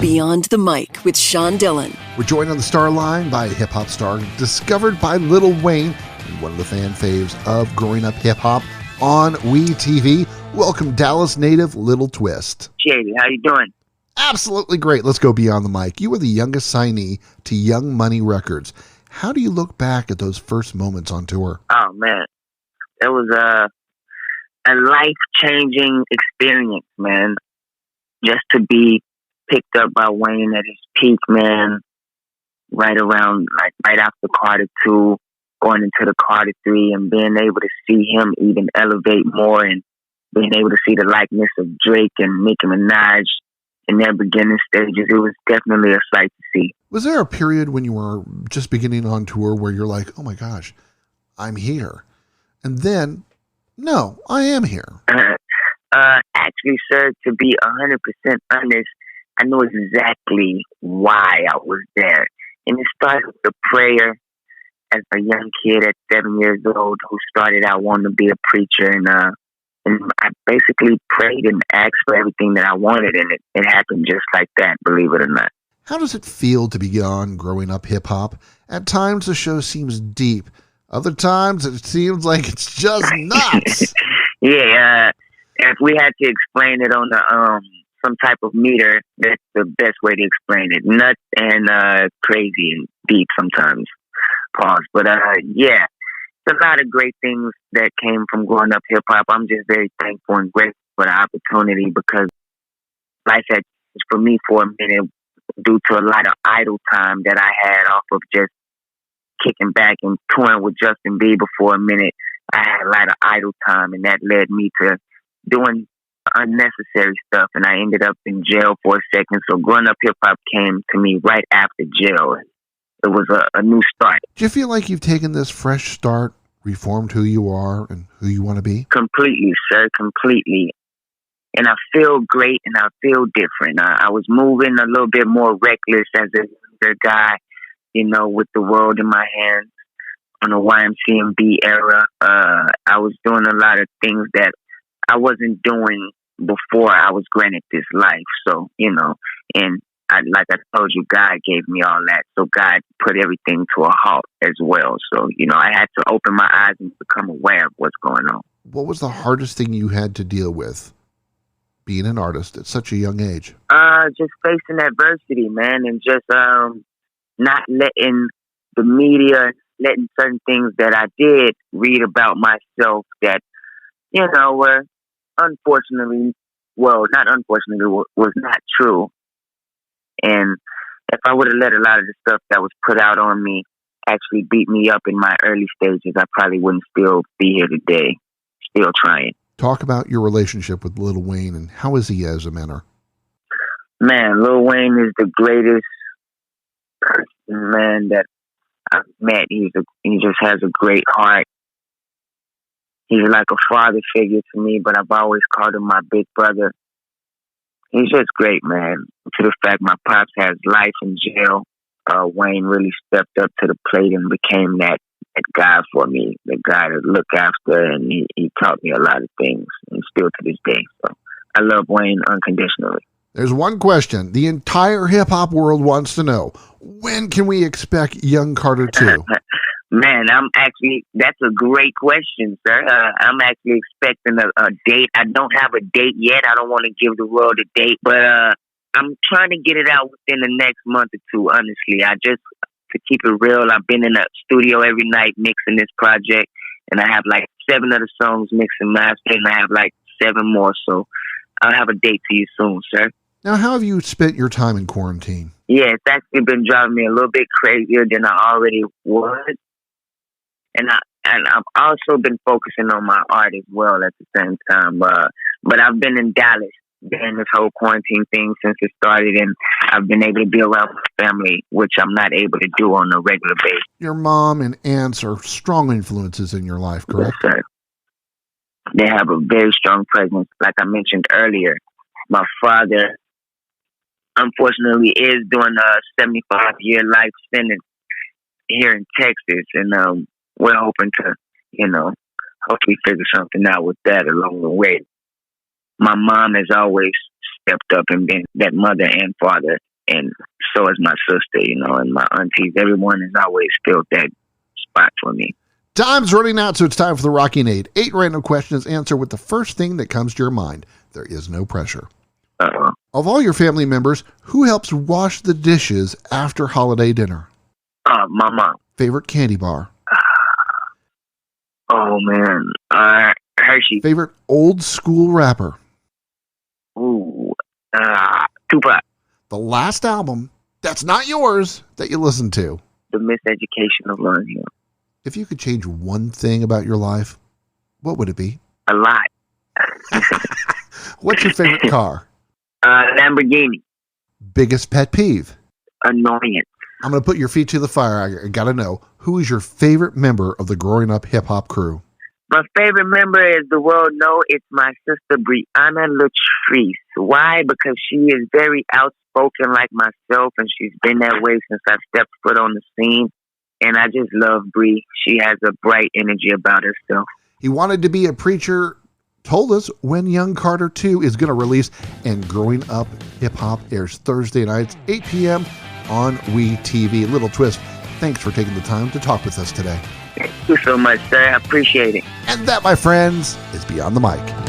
Beyond the Mic with Sean Dillon. We're joined on the star line by a hip-hop star discovered by Lil Wayne, and one of the fan faves of growing up hip-hop on WeTV. Welcome, Dallas native Lil Twist. Shady, how you doing? Absolutely great. Let's go beyond the mic. You were the youngest signee to Young Money Records. How do you look back at those first moments on tour? Oh, man. It was a life-changing experience, man. Just to be picked up by Wayne at his peak, man, right after Carter 2, going into the Carter 3, and being able to see him even elevate more, and being able to see the likeness of Drake and Nicki Minaj in their beginning stages. It was definitely a sight to see. Was there a period when you were just beginning on tour where you're like, oh my gosh, I'm here? And then, no, I am here. Actually, sir, to be 100% honest, I know exactly why I was there. And it started with a prayer as a young kid at 7 years old who started out wanting to be a preacher. And I basically prayed and asked for everything that I wanted. And it happened just like that, believe it or not. How does it feel to be on growing up hip-hop? At times the show seems deep. Other times it seems like it's just nuts. Yeah, if we had to explain it on the some type of meter, that's the best way to explain it. Nuts and crazy and deep sometimes. Pause. But yeah, it's a lot of great things that came from growing up hip-hop. I'm just very thankful and grateful for the opportunity because life had changed for me for a minute due to a lot of idle time that I had off of just kicking back and touring with Justin Bieber for a minute. I had a lot of idle time, and that led me to doing unnecessary stuff, and I ended up in jail for a second. So growing up hip-hop came to me right after jail. It was a new start. Do you feel like you've taken this fresh start, reformed who you are and who you want to be? Completely, sir, completely. And I feel great and I feel different. I was moving a little bit more reckless as a younger guy, with the world in my hands on the YMCMB era. I was doing a lot of things that I wasn't doing before I was granted this life. So, and like I told you, God gave me all that. So God put everything to a halt as well. So, I had to open my eyes and become aware of what's going on. What was the hardest thing you had to deal with being an artist at such a young age? Just facing adversity, man, and just not letting the media, letting certain things that I did read about myself that, were unfortunately, was not true. And if I would have let a lot of the stuff that was put out on me actually beat me up in my early stages, I probably wouldn't still be here today, still trying. Talk about your relationship with Lil Wayne and how is he as a mentor? Man, Lil Wayne is the greatest person, man, that I've met. He just has a great heart. He's like a father figure to me, but I've always called him my big brother. He's just great, man. To the fact my pops has life in jail, Wayne really stepped up to the plate and became that guy for me, the guy to look after, and he taught me a lot of things, and still to this day. So I love Wayne unconditionally. There's one question the entire hip-hop world wants to know. When can we expect Young Carter 2? Man, that's a great question, sir. I'm actually expecting a date. I don't have a date yet. I don't want to give the world a date, but I'm trying to get it out within the next month or two, honestly. To keep it real, I've been in the studio every night mixing this project, and I have like 7 of the songs mixed and mastered, and I have like 7 more, so I'll have a date to you soon, sir. Now, how have you spent your time in quarantine? Yeah, it's actually been driving me a little bit crazier than I already was. And I've also been focusing on my art as well at the same time. But I've been in Dallas during this whole quarantine thing since it started, and I've been able to be around my family, which I'm not able to do on a regular basis. Your mom and aunts are strong influences in your life, correct? Yes, sir. They have a very strong presence. Like I mentioned earlier, my father, unfortunately, is doing a 75-year life sentence here in Texas, and we're hoping to, hopefully figure something out with that along the way. My mom has always stepped up and been that mother and father and so is my sister, you know, and my aunties. Everyone has always filled that spot for me. Time's running out, so it's time for the Rocky Nade. 8 random questions. Answer with the first thing that comes to your mind. There is no pressure. Uh-oh. Of all your family members, who helps wash the dishes after holiday dinner? My mom. Favorite candy bar? Oh, man. Hershey. Favorite old school rapper? Ooh. Tupac. The last album that's not yours that you listened to? The Miseducation of Lauryn Hill. If you could change one thing about your life, what would it be? A lot. What's your favorite car? Lamborghini. Biggest pet peeve? Annoyance. I'm going to put your feet to the fire. I got to know, who is your favorite member of the Growing Up Hip Hop crew? My favorite member, as the world knows, it's my sister Brianna Latrice. Why? Because she is very outspoken like myself, and she's been that way since I stepped foot on the scene. And I just love Bree. She has a bright energy about herself. He wanted to be a preacher, told us when Young Carter 2 is going to release, and Growing Up Hip Hop airs Thursday nights, 8 p.m. on WeTV. Lil Twist, thanks for taking the time to talk with us today. Thank you so much, sir. I appreciate it. And that, my friends, is Beyond the Mic.